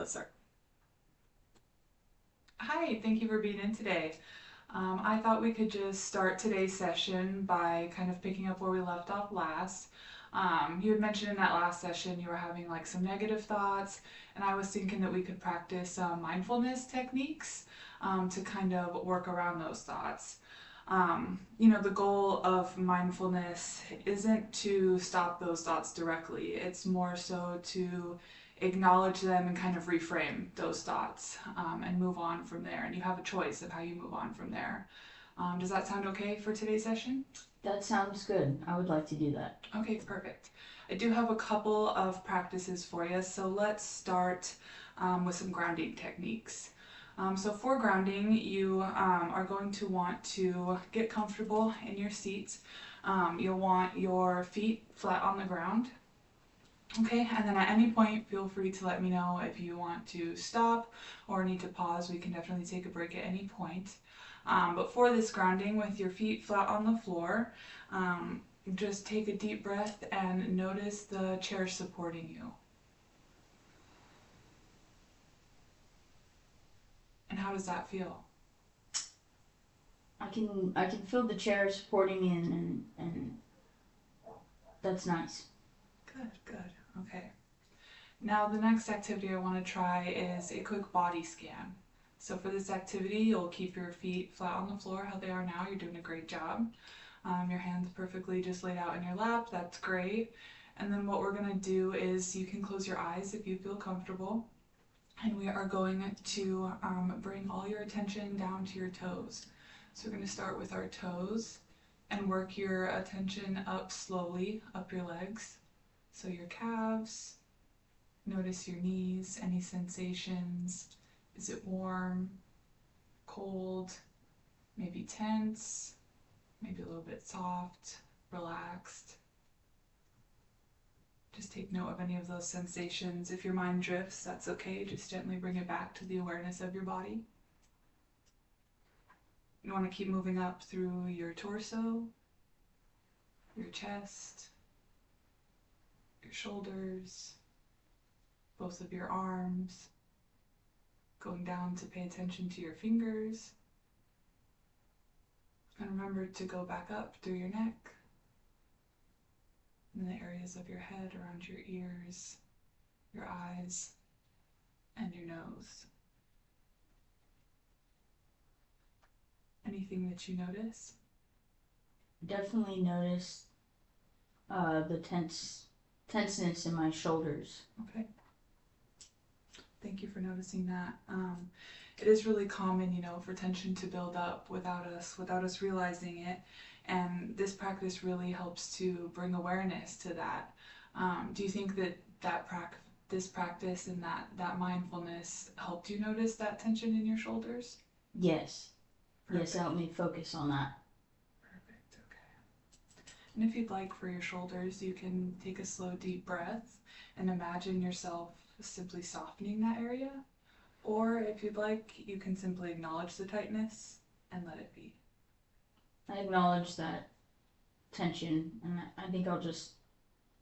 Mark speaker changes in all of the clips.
Speaker 1: let's start. Hi, thank you for being in today. I thought we could just start today's session by kind of picking up where we left off last. You had mentioned in that last session you were having like some negative thoughts, and I was thinking that we could practice some mindfulness techniques to kind of work around those thoughts. The goal of mindfulness isn't to stop those thoughts directly, it's more so to acknowledge them and kind of reframe those thoughts and move on from there. And you have a choice of how you move on from there. Does that sound okay for today's session?
Speaker 2: That sounds good. I would like to do that.
Speaker 1: Okay, perfect. I do have a couple of practices for you, so let's start with some grounding techniques. So for grounding, you are going to want to get comfortable in your seat. You'll want your feet flat on the ground. Okay, and then at any point, feel free to let me know if you want to stop or need to pause. We can definitely take a break at any point. But for this grounding, with your feet flat on the floor, just take a deep breath and notice the chair supporting you. And how does that feel?
Speaker 2: I can feel the chair supporting me and that's nice.
Speaker 1: Good, good. Okay. Now the next activity I want to try is a quick body scan. So for this activity, you'll keep your feet flat on the floor how they are now. You're doing a great job. Your hands perfectly just laid out in your lap. That's great. And then what we're going to do is you can close your eyes if you feel comfortable. And we are going to bring all your attention down to your toes. So we're going to start with our toes and work your attention up slowly, up your legs. So your calves, notice your knees, any sensations. Is it warm, cold, maybe tense, maybe a little bit soft, relaxed? Just take note of any of those sensations. If your mind drifts, that's okay. Just gently bring it back to the awareness of your body. You want to keep moving up through your torso, your chest, your shoulders, both of your arms, going down to pay attention to your fingers. And remember to go back up through your neck, in the areas of your head, around your ears, your eyes, and your nose. Anything that you notice?
Speaker 2: Definitely notice the tenseness in my shoulders.
Speaker 1: Okay. Thank you for noticing that. It is really common, for tension to build up without us realizing it. And this practice really helps to bring awareness to that. Do you think that this practice and that mindfulness helped you notice that tension in your shoulders?
Speaker 2: Yes.
Speaker 1: Perfect.
Speaker 2: Yes, it helped me focus on that.
Speaker 1: Perfect. Okay. And if you'd like, for your shoulders, you can take a slow, deep breath and imagine yourself simply softening that area. Or if you'd like, you can simply acknowledge the tightness and let it be.
Speaker 2: I acknowledge that tension and I think I'll just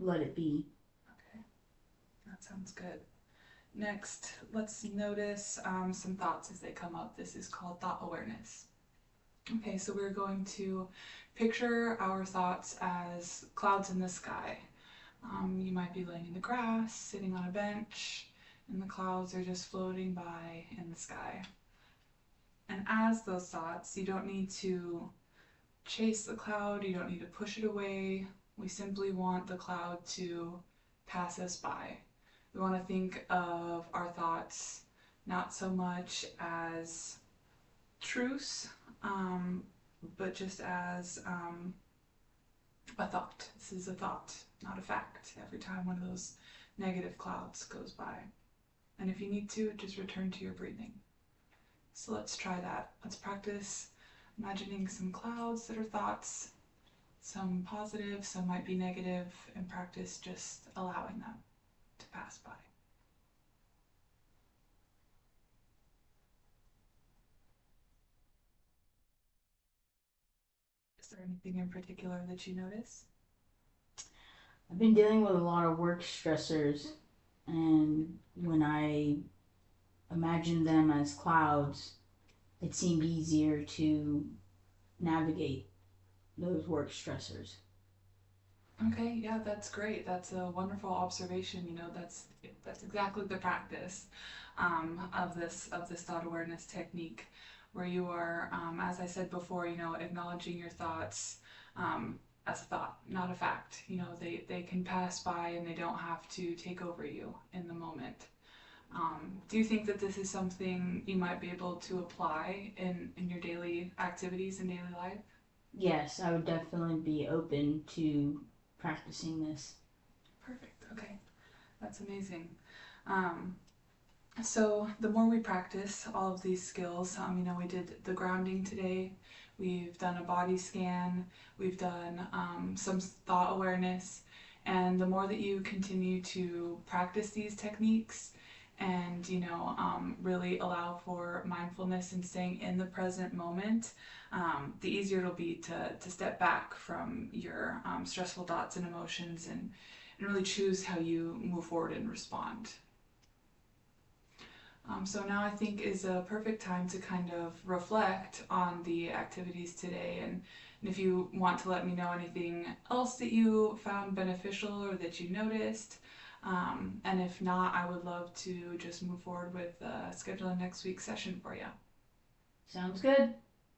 Speaker 2: let it be.
Speaker 1: Okay, that sounds good. Next, let's notice some thoughts as they come up. This is called thought awareness. Okay, so we're going to picture our thoughts as clouds in the sky. You might be laying in the grass, sitting on a bench, and the clouds are just floating by in the sky. And as those thoughts, you don't need to chase the cloud, you don't need to push it away. We simply want the cloud to pass us by. We want to think of our thoughts not so much as truths, but just as a thought. This is a thought, not a fact. Every time one of those negative clouds goes by. And if you need to, just return to your breathing. So let's try that. Let's practice imagining some clouds that are thoughts, some positive, some might be negative, and practice just allowing them to pass by. Is there anything in particular that you notice?
Speaker 2: I've been dealing with a lot of work stressors and when I imagined them as clouds, it seemed easier to navigate those work stressors.
Speaker 1: Okay, yeah, that's great. That's a wonderful observation. That's exactly the practice of this thought awareness technique, where you are, as I said before, acknowledging your thoughts as a thought, not a fact. They can pass by and they don't have to take over you in the moment. Do you think that this is something you might be able to apply in your daily activities and daily life?
Speaker 2: Yes, I would definitely be open to practicing this.
Speaker 1: Perfect. Okay, that's amazing. Um, So the more we practice all of these skills, we did the grounding today. We've done a body scan. We've done some thought awareness, and the more that you continue to practice these techniques, and really allow for mindfulness and staying in the present moment, the easier it'll be to step back from your stressful thoughts and emotions, and really choose how you move forward and respond. So now I think is a perfect time to kind of reflect on the activities today, and if you want to let me know anything else that you found beneficial or that you noticed. And if not, I would love to just move forward with scheduling next week's session for you.
Speaker 2: Sounds good.